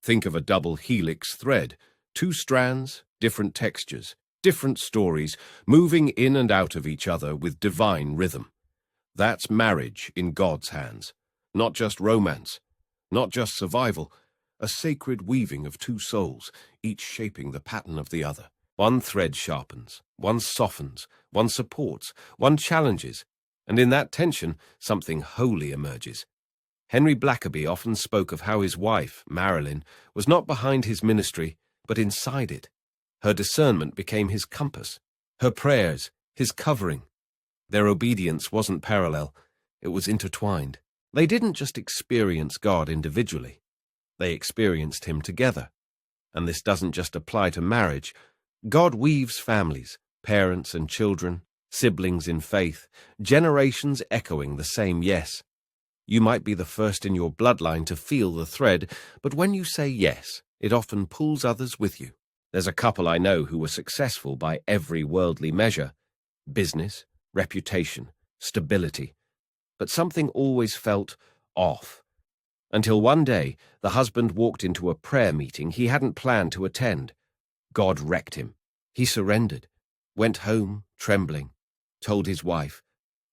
Think of a double helix thread, 2 strands, different textures, different stories, moving in and out of each other with divine rhythm. That's marriage in God's hands. Not just romance, not just survival, a sacred weaving of 2 souls, each shaping the pattern of the other. One thread sharpens, one softens, one supports, one challenges, and in that tension, something holy emerges. Henry Blackaby often spoke of how his wife, Marilyn, was not behind his ministry, but inside it. Her discernment became his compass, her prayers, his covering. Their obedience wasn't parallel, it was intertwined. They didn't just experience God individually, they experienced him together. And this doesn't just apply to marriage. God weaves families, parents and children, siblings in faith, generations echoing the same yes. You might be the first in your bloodline to feel the thread, but when you say yes, it often pulls others with you. There's a couple I know who were successful by every worldly measure: business, reputation, stability. But something always felt off. Until one day, the husband walked into a prayer meeting he hadn't planned to attend. God wrecked him. He surrendered, went home trembling, told his wife.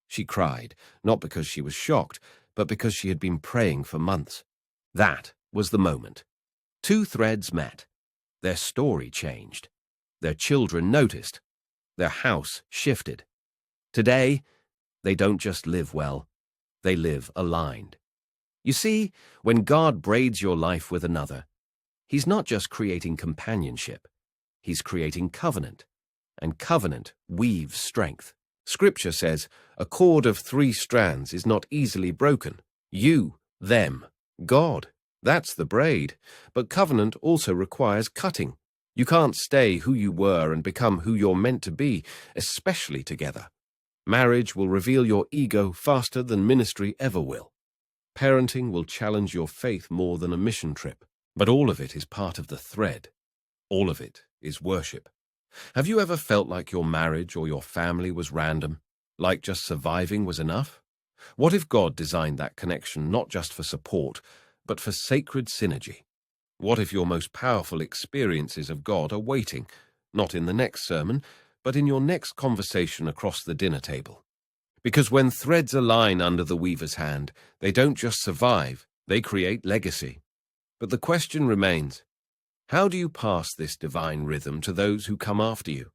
She cried, not because she was shocked, but because she had been praying for months. That was the moment. 2 threads met. Their story changed. Their children noticed. Their house shifted. Today, they don't just live well, they live aligned. You see, when God braids your life with another, he's not just creating companionship, he's creating covenant. And covenant weaves strength. Scripture says, a cord of 3 strands is not easily broken. You, them, God. That's the braid. But covenant also requires cutting. You can't stay who you were and become who you're meant to be, especially together. Marriage will reveal your ego faster than ministry ever will. Parenting will challenge your faith more than a mission trip. But all of it is part of the thread. All of it is worship. Have you ever felt like your marriage or your family was random? Like just surviving was enough? What if God designed that connection not just for support, but for sacred synergy? What if your most powerful experiences of God are waiting, not in the next sermon, but in your next conversation across the dinner table? Because when threads align under the weaver's hand, they don't just survive, they create legacy. But the question remains, how do you pass this divine rhythm to those who come after you?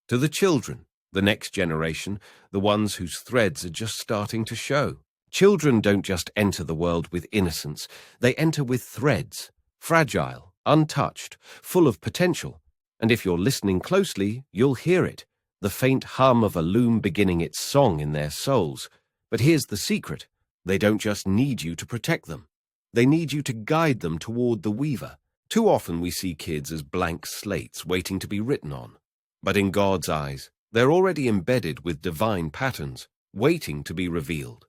To the children, the next generation, the ones whose threads are just starting to show. Children don't just enter the world with innocence, they enter with threads, fragile, untouched, full of potential. And if you're listening closely, you'll hear it, the faint hum of a loom beginning its song in their souls. But here's the secret, they don't just need you to protect them. They need you to guide them toward the weaver. Too often we see kids as blank slates waiting to be written on. But in God's eyes, they're already embedded with divine patterns, waiting to be revealed.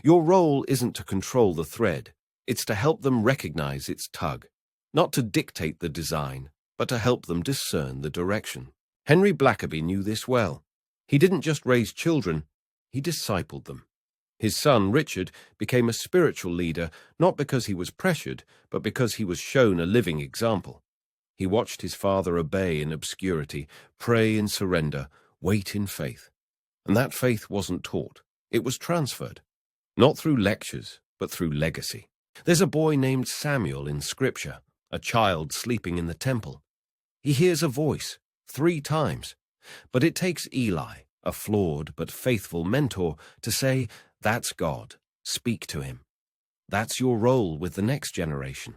Your role isn't to control the thread, it's to help them recognize its tug. Not to dictate the design, but to help them discern the direction. Henry Blackaby knew this well. He didn't just raise children, he discipled them. His son, Richard, became a spiritual leader not because he was pressured, but because he was shown a living example. He watched his father obey in obscurity, pray in surrender, wait in faith. And that faith wasn't taught, it was transferred. Not through lectures, but through legacy. There's a boy named Samuel in Scripture, a child sleeping in the temple. He hears a voice 3 times, but it takes Eli, a flawed but faithful mentor, to say, "That's God, speak to him." That's your role with the next generation.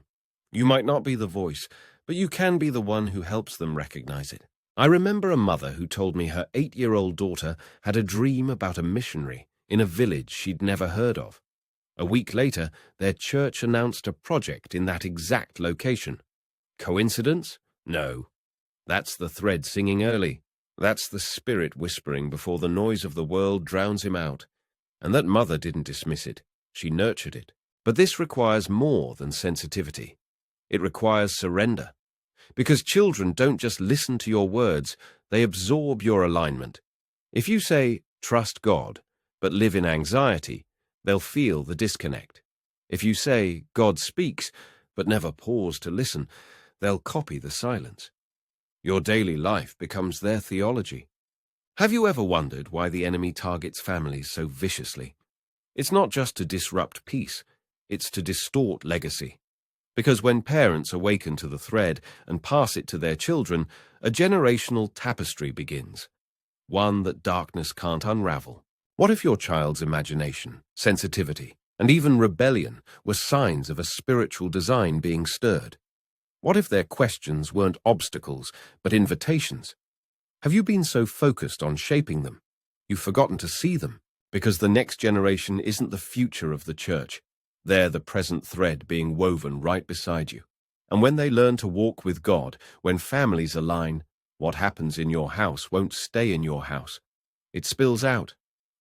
You might not be the voice, but you can be the one who helps them recognize it. I remember a mother who told me her 8-year-old daughter had a dream about a missionary in a village she'd never heard of. A week later, their church announced a project in that exact location. Coincidence? No. That's the thread singing early. That's the Spirit whispering before the noise of the world drowns him out. And that mother didn't dismiss it. She nurtured it. But this requires more than sensitivity. It requires surrender. Because children don't just listen to your words, they absorb your alignment. If you say, "Trust God," but live in anxiety, they'll feel the disconnect. If you say, "God speaks," but never pause to listen, they'll copy the silence. Your daily life becomes their theology. Have you ever wondered why the enemy targets families so viciously? It's not just to disrupt peace, it's to distort legacy. Because when parents awaken to the thread and pass it to their children, a generational tapestry begins, one that darkness can't unravel. What if your child's imagination, sensitivity, and even rebellion were signs of a spiritual design being stirred? What if their questions weren't obstacles, but invitations? Have you been so focused on shaping them, you've forgotten to see them? Because the next generation isn't the future of the church. They're the present thread being woven right beside you. And when they learn to walk with God, when families align, what happens in your house won't stay in your house. It spills out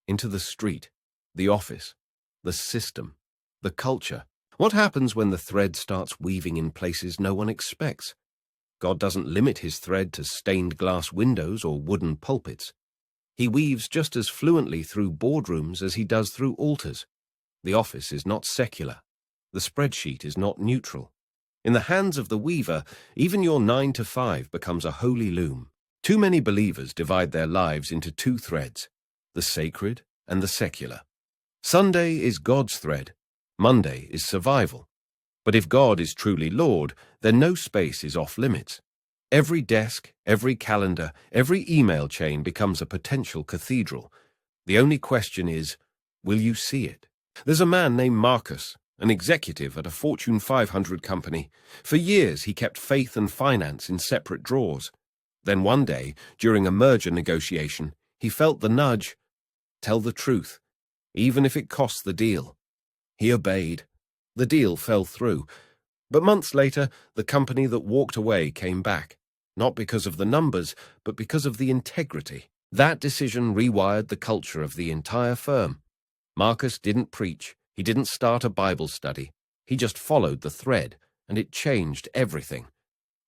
into the street, the office, the system, the culture. What happens when the thread starts weaving in places no one expects? God doesn't limit his thread to stained glass windows or wooden pulpits. He weaves just as fluently through boardrooms as he does through altars. The office is not secular. The spreadsheet is not neutral. In the hands of the weaver, even your 9 to 5 becomes a holy loom. Too many believers divide their lives into 2 threads, the sacred and the secular. Sunday is God's thread. Monday is survival. But if God is truly Lord, then no space is off limits. Every desk, every calendar, every email chain becomes a potential cathedral. The only question is, will you see it? There's a man named Marcus, an executive at a Fortune 500 company. For years, he kept faith and finance in separate drawers. Then one day, during a merger negotiation, he felt the nudge, tell the truth, even if it costs the deal. He obeyed. The deal fell through. But months later, the company that walked away came back, not because of the numbers, but because of the integrity. That decision rewired the culture of the entire firm. Marcus didn't preach, he didn't start a Bible study, he just followed the thread, and it changed everything.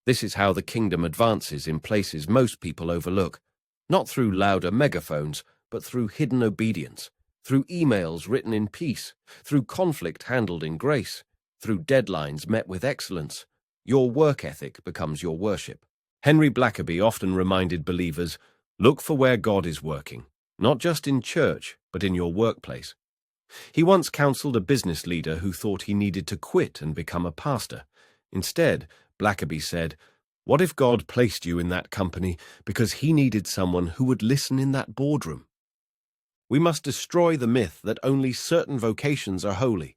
This is how the kingdom advances in places most people overlook, not through louder megaphones, but through hidden obedience, through emails written in peace, through conflict handled in grace, through deadlines met with excellence. Your work ethic becomes your worship. Henry Blackaby often reminded believers, look for where God is working, not just in church, but in your workplace. He once counseled a business leader who thought he needed to quit and become a pastor. Instead, Blackaby said, what if God placed you in that company because he needed someone who would listen in that boardroom? We must destroy the myth that only certain vocations are holy.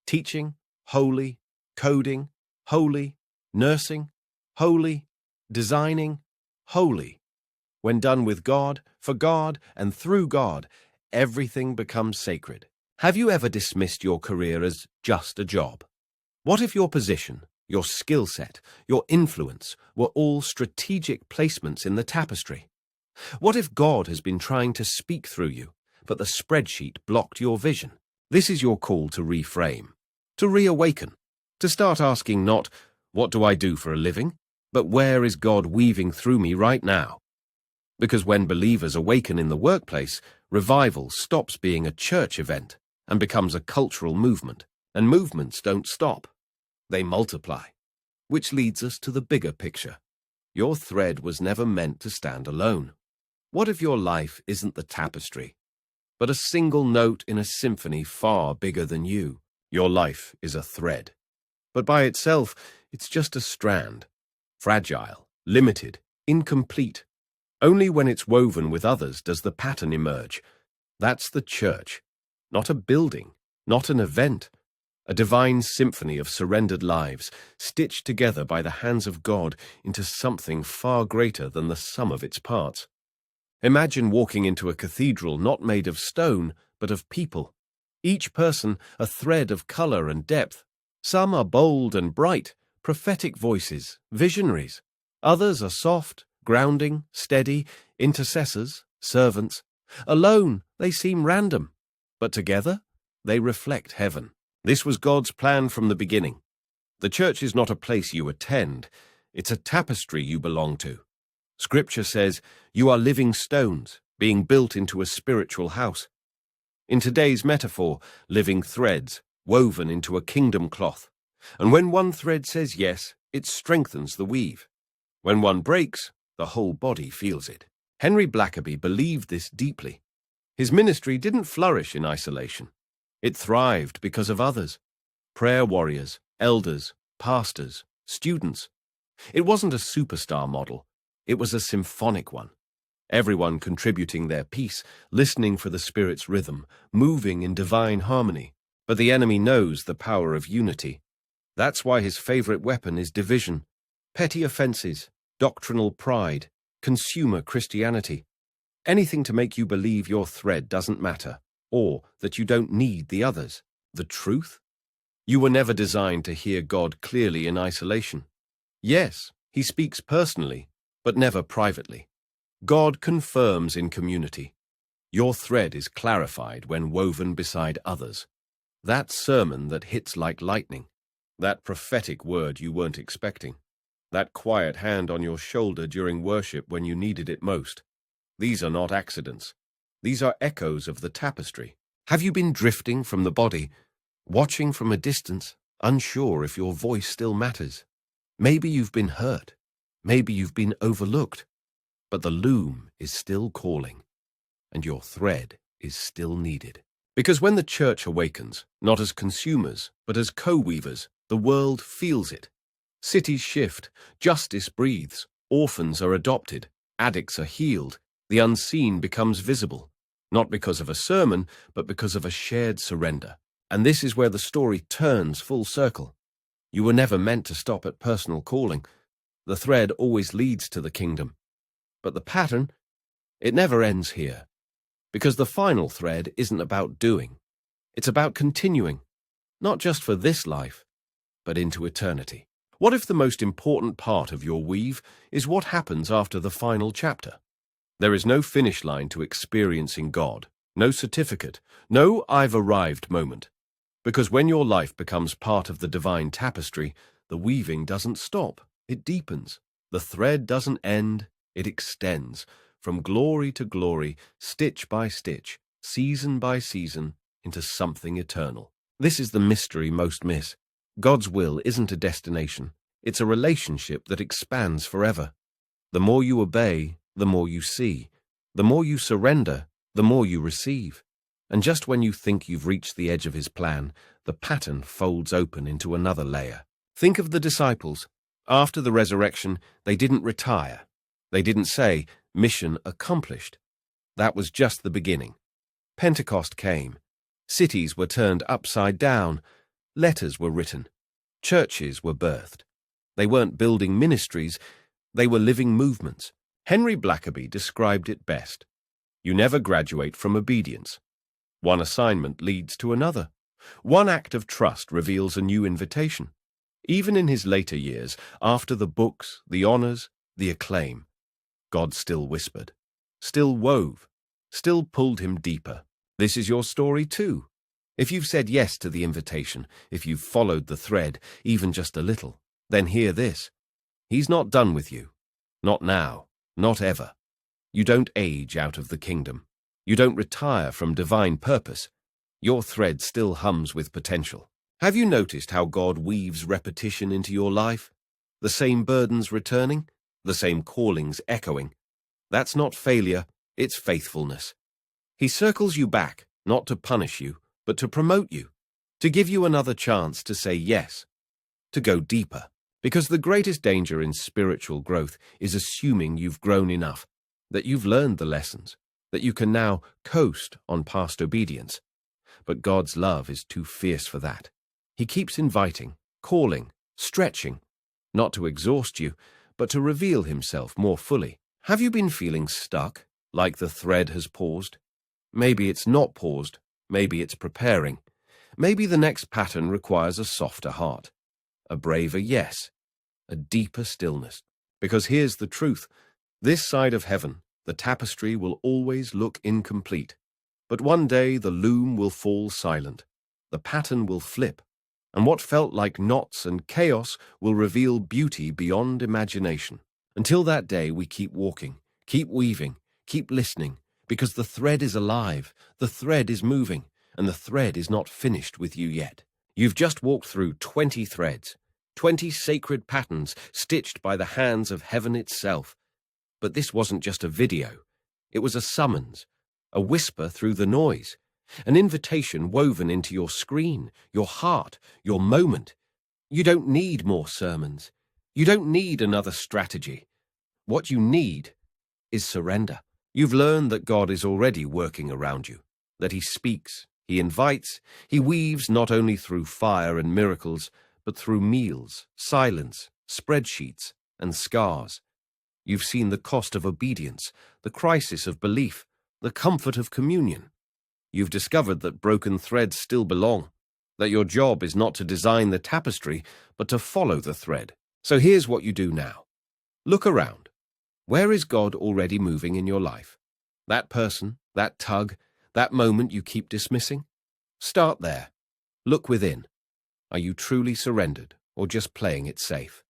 Teaching, holy. Coding, holy. Nursing, holy. Designing, holy. When done with God, for God, and through God, everything becomes sacred. Have you ever dismissed your career as just a job? What if your position, your skill set, your influence were all strategic placements in the tapestry? What if God has been trying to speak through you, but the spreadsheet blocked your vision? This is your call to reframe, to reawaken, to start asking not, what do I do for a living, but where is God weaving through me right now? Because when believers awaken in the workplace, revival stops being a church event and becomes a cultural movement, and movements don't stop. They multiply, which leads us to the bigger picture. Your thread was never meant to stand alone. What if your life isn't the tapestry, but a single note in a symphony far bigger than you? Your life is a thread, but by itself, it's just a strand, fragile, limited, incomplete. Only when it's woven with others does the pattern emerge. That's the church, not a building, not an event, a divine symphony of surrendered lives, stitched together by the hands of God into something far greater than the sum of its parts. Imagine walking into a cathedral not made of stone, but of people. Each person a thread of color and depth. Some are bold and bright, prophetic voices, visionaries. Others are soft, grounding, steady, intercessors, servants. Alone, they seem random, but together, they reflect heaven. This was God's plan from the beginning. The church is not a place you attend, it's a tapestry you belong to. Scripture says, you are living stones, being built into a spiritual house. In today's metaphor, living threads, woven into a kingdom cloth. And when one thread says yes, it strengthens the weave. When one breaks, the whole body feels it. Henry Blackaby believed this deeply. His ministry didn't flourish in isolation. It thrived because of others. Prayer warriors, elders, pastors, students. It wasn't a superstar model. It was a symphonic one. Everyone contributing their piece, listening for the Spirit's rhythm, moving in divine harmony. But the enemy knows the power of unity. That's why his favorite weapon is division, petty offenses, doctrinal pride, consumer Christianity. Anything to make you believe your thread doesn't matter, or that you don't need the others. The truth? You were never designed to hear God clearly in isolation. Yes, he speaks personally, but never privately. God confirms in community. Your thread is clarified when woven beside others. That sermon that hits like lightning. That prophetic word you weren't expecting. That quiet hand on your shoulder during worship when you needed it most. These are not accidents. These are echoes of the tapestry. Have you been drifting from the body, watching from a distance, unsure if your voice still matters? Maybe you've been hurt. Maybe you've been overlooked. But the loom is still calling, and your thread is still needed. Because when the church awakens, not as consumers, but as co-weavers, the world feels it. Cities shift, justice breathes, orphans are adopted, addicts are healed, the unseen becomes visible, not because of a sermon, but because of a shared surrender. And this is where the story turns full circle. You were never meant to stop at personal calling. The thread always leads to the kingdom. But the pattern, it never ends here. Because the final thread isn't about doing. It's about continuing, not just for this life, but into eternity. What if the most important part of your weave is what happens after the final chapter? There is no finish line to experiencing God, no certificate, no "I've arrived" moment. Because when your life becomes part of the divine tapestry, the weaving doesn't stop, it deepens. The thread doesn't end, it extends, from glory to glory, stitch by stitch, season by season, into something eternal. This is the mystery most miss. God's will isn't a destination, it's a relationship that expands forever. The more you obey, the more you see. The more you surrender, the more you receive. And just when you think you've reached the edge of his plan, the pattern folds open into another layer. Think of the disciples. After the resurrection, they didn't retire. They didn't say, "Mission accomplished." That was just the beginning. Pentecost came. Cities were turned upside down. Letters were written. Churches were birthed. They weren't building ministries, they were living movements. Henry Blackaby described it best. You never graduate from obedience. One assignment leads to another. One act of trust reveals a new invitation. Even in his later years, after the books, the honors, the acclaim, God still whispered, still wove, still pulled him deeper. This is your story too. If you've said yes to the invitation, if you've followed the thread, even just a little, then hear this. He's not done with you. Not now. Not ever. You don't age out of the kingdom. You don't retire from divine purpose. Your thread still hums with potential. Have you noticed how God weaves repetition into your life? The same burdens returning, the same callings echoing. That's not failure, it's faithfulness. He circles you back, not to punish you, but to promote you, to give you another chance to say yes, to go deeper. Because the greatest danger in spiritual growth is assuming you've grown enough, that you've learned the lessons, that you can now coast on past obedience. But God's love is too fierce for that. He keeps inviting, calling, stretching, not to exhaust you, but to reveal himself more fully. Have you been feeling stuck, like the thread has paused? Maybe it's not paused, maybe it's preparing. Maybe the next pattern requires a softer heart, a braver yes, a deeper stillness. Because here's the truth. This side of heaven, the tapestry will always look incomplete. But one day the loom will fall silent, the pattern will flip, and what felt like knots and chaos will reveal beauty beyond imagination. Until that day, we keep walking, keep weaving, keep listening, because the thread is alive, the thread is moving, and the thread is not finished with you yet. You've just walked through 20 threads, 20 sacred patterns stitched by the hands of heaven itself. But this wasn't just a video. It was a summons, a whisper through the noise, an invitation woven into your screen, your heart, your moment. You don't need more sermons. You don't need another strategy. What you need is surrender. You've learned that God is already working around you, that he speaks, he invites, he weaves not only through fire and miracles, but through meals, silence, spreadsheets, and scars. You've seen the cost of obedience, the crisis of belief, the comfort of communion. You've discovered that broken threads still belong, that your job is not to design the tapestry, but to follow the thread. So here's what you do now. Look around. Where is God already moving in your life? That person, that tug, that moment you keep dismissing? Start there. Look within. Are you truly surrendered, or just playing it safe?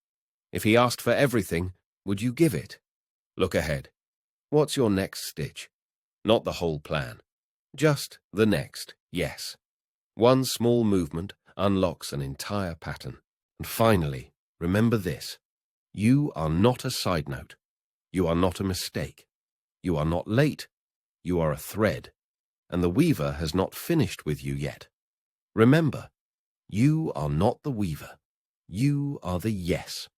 If he asked for everything, would you give it? Look ahead. What's your next stitch? Not the whole plan. Just the next yes. One small movement unlocks an entire pattern. And finally, remember this. You are not a side note. You are not a mistake. You are not late. You are a thread. And the weaver has not finished with you yet. Remember, you are not the weaver. You are the yes.